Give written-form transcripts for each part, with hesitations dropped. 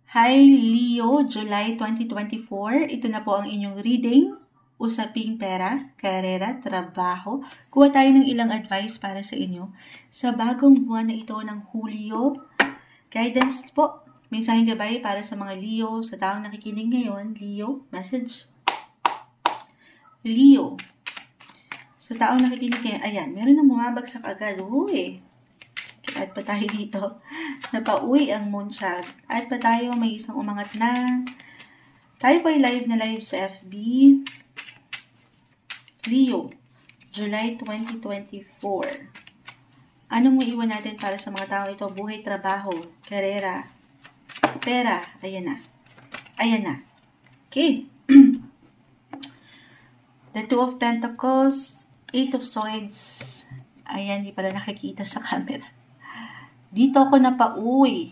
Hi Leo, July 2024. Ito na po ang inyong reading. Usaping pera, karera, trabaho. Kuha tayo ng ilang advice para sa inyo sa bagong buwan na ito ng Hulyo. Guidance po. Mensaheng gabay para sa mga Leo, sa taong nakikinig ngayon. Leo, message. Leo. Sa taong nakikinig ngayon, ayan, meron na bumabagsak agad. Uy. At pa tayo dito, napauwi ang Moonchild. At pa tayo, may isang umangat na. Tayo po ay live na live sa FB. Leo, July 2024. Anong maiwan natin para sa mga tao ito? Buhay, trabaho, karera, pera. Ayan na. Ayan na. Okay. The Two of Pentacles, Eight of Swords. Ayan, di pala nakikita sa camera. Dito ako napauwi.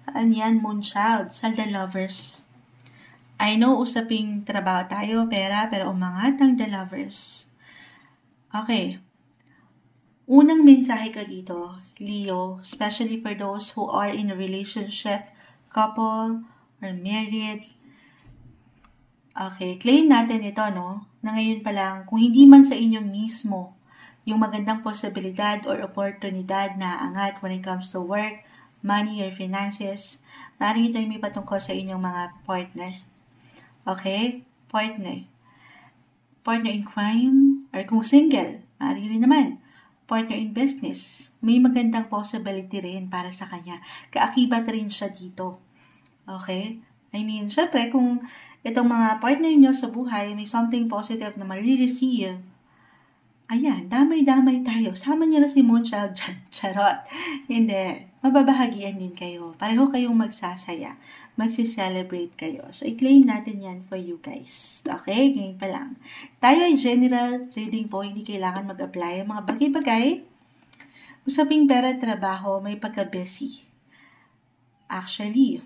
Saan yan, Moonchild? Sa The Lovers. I know, usaping trabaho tayo, pera, pero umangat ang The Lovers. Okay. Unang mensahe ka dito, Leo, especially for those who are in a relationship, couple, or married. Okay, claim natin ito, no? Na ngayon pa lang, kung hindi man sa inyo mismo, yung magandang posibilidad or oportunidad na angat when it comes to work, money, or finances, maaaring ito yung may patungkol sa inyong mga partner. Okay? Partner. Partner in crime, or kung single, maaaring rin naman. Partner in business. May magandang possibility rin para sa kanya. Kaakibat rin siya dito. Okay? I mean, syempre, kung itong mga partner niyo sa buhay, may something positive na ma-receive, ayan, damay-damay tayo. Sama niyo na si Moonchild dyan. Charot. Hindi. Mababahagian din kayo. Pareho kayong magsasaya. Magsiselebrate kayo. So, i-claim natin yan for you guys. Okay? Ngayon pa lang. Tayo ay general reading po. Hindi kailangan mag-apply. Mga bagay-bagay. Usaping pera, trabaho, may pagka-busy. Actually,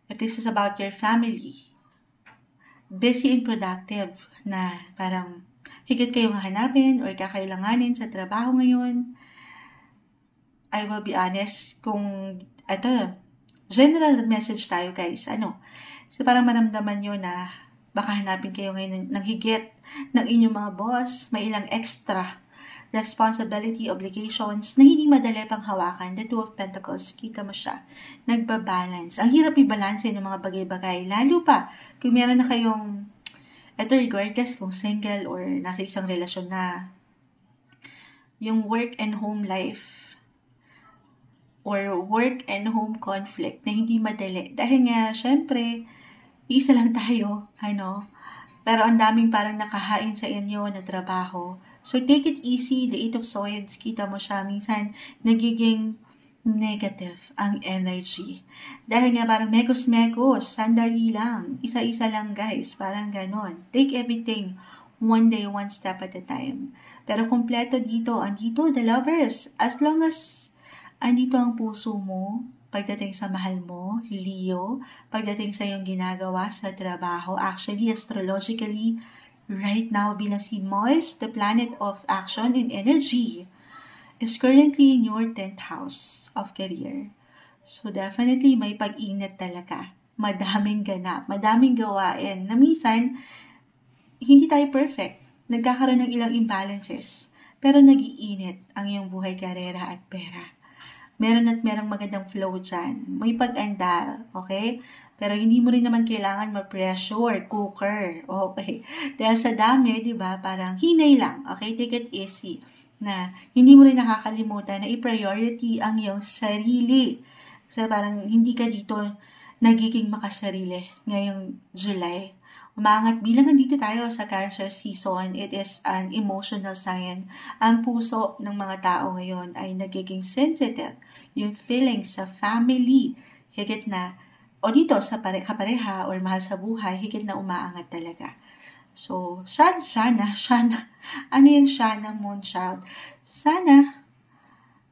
if this is about your family, busy and productive na parang higit kayong hanapin or kakailanganin sa trabaho ngayon. I will be honest, kung ito, general message tayo guys, so parang maramdaman nyo na baka hanapin kayo ngayon ng higit ng inyong mga boss, may ilang extra responsibility, obligations na hindi madali pang hawakan. The Two of Pentacles, kita mo siya, nagbabalance. Ang hirap i-balance ng mga bagay-bagay, lalo pa kung meron na kayong ito regardless kung single or nasa isang relasyon na, yung work and home life or work and home conflict na hindi madali. Dahil nga, syempre, isa lang tayo, pero ang daming parang nakahain sa inyo na trabaho. So, take it easy. The Eight of Swords, kita mo siya, minsan nagiging negative ang energy. Dahil nga parang mekos-mekos, sandali lang, isa-isa lang guys, parang ganon. Take everything one day, one step at a time. Pero kompleto dito, andito the Lovers. As long as andito ang puso mo, pagdating sa mahal mo, Leo, pagdating sa iyong ginagawa sa trabaho, actually, astrologically, right now, bilang si Mars, the planet of action and energy, is currently in your 10th house of career. So, definitely may pag-init talaga. Madaming ganap, madaming gawain na minsan, hindi tayo perfect. Nagkakaroon ng ilang imbalances. Pero nag-iinit ang iyong buhay, karera at pera. Meron at merong magandang flow dyan. May pag-andar, okay? Pero hindi mo rin naman kailangan ma-pressure, cooker, okay? Dahil sa dami, di ba, parang hinay lang, okay? Take it easy. Na hindi mo rin nakakalimutan na i-priority ang iyong sarili. Kasi parang hindi ka dito nagiging makasarili ngayong July. Umangat bilang nandito tayo sa Cancer season, it is an emotional sign. Ang puso ng mga tao ngayon ay nagiging sensitive. Yung feelings sa family, higit na, o dito sa kapareha or mahal sa buhay, higit na umaangat talaga. So, sana, ano yung sana, Moonchild? Sana,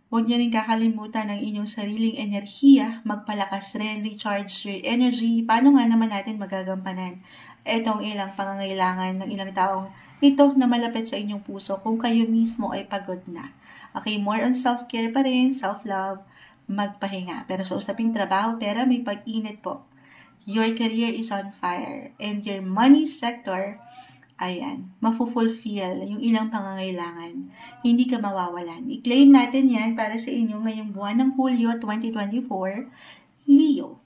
huwag niyo rin kakalimutan ng inyong sariling enerhiya, magpalakas rin, recharge your energy. Paano nga naman natin magagampanan itong ilang pangangailangan ng ilang taong ito na malapit sa inyong puso kung kayo mismo ay pagod na. Okay, more on self-care pa rin, self-love, magpahinga. Pero sa usaping trabaho, pera, may pag-init po. Your career is on fire. And your money sector, ayan, mafufulfill yung ilang pangangailangan. Hindi ka mawawalan. I-claim natin yan para sa inyo ngayong buwan ng Hulyo 2024, Leo.